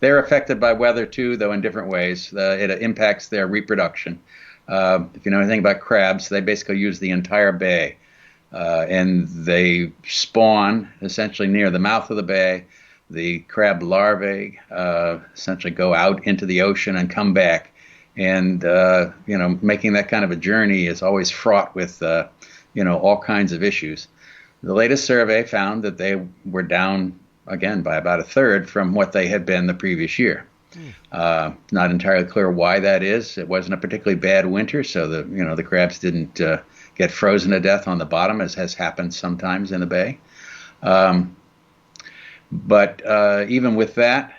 They're affected by weather too, though in different ways. It impacts their reproduction. If you know anything about crabs, they basically use the entire bay, and they spawn essentially near the mouth of the bay. The crab larvae essentially go out into the ocean and come back, and making that kind of a journey is always fraught with all kinds of issues. The latest survey found that they were down again by about a third from what they had been the previous year. Hmm. Not entirely clear why that is. It wasn't a particularly bad winter, so the crabs didn't get frozen to death on the bottom, as has happened sometimes in the bay. Um, but even with that,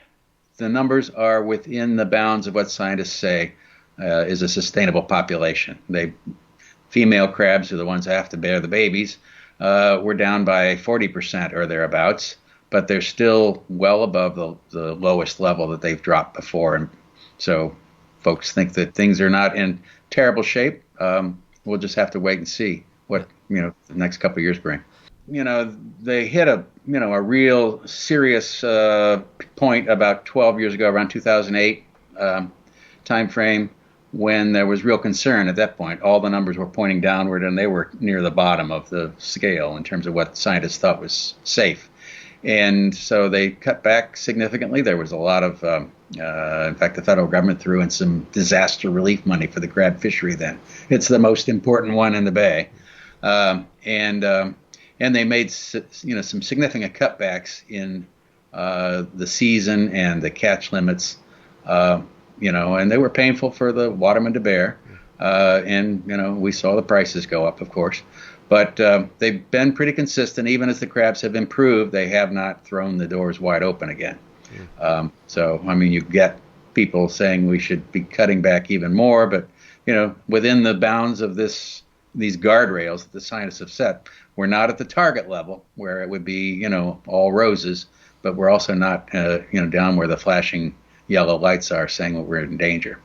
the numbers are within the bounds of what scientists say is a sustainable population. Female crabs are the ones that have to bear the babies. We're down by 40% or thereabouts, but they're still well above the lowest level that they've dropped before. And so folks think that things are not in terrible shape. We'll just have to wait and see what the next couple of years bring. They hit a real serious point about 12 years ago, around 2008 time frame, when there was real concern at that point. All the numbers were pointing downward, and they were near the bottom of the scale in terms of what scientists thought was safe. And so they cut back significantly. There was a lot of, in fact, the federal government threw in some disaster relief money for the crab fishery then. It's the most important one in the bay. And they made some significant cutbacks in the season and the catch limits, and they were painful for the waterman to bear. And we saw the prices go up, of course. But they've been pretty consistent. Even as the crabs have improved, they have not thrown the doors wide open again. So, you get people saying we should be cutting back even more, but, within the bounds of these guardrails that the scientists have set, we're not at the target level where it would be, all roses, but we're also not, down where the flashing yellow lights are saying that we're in danger.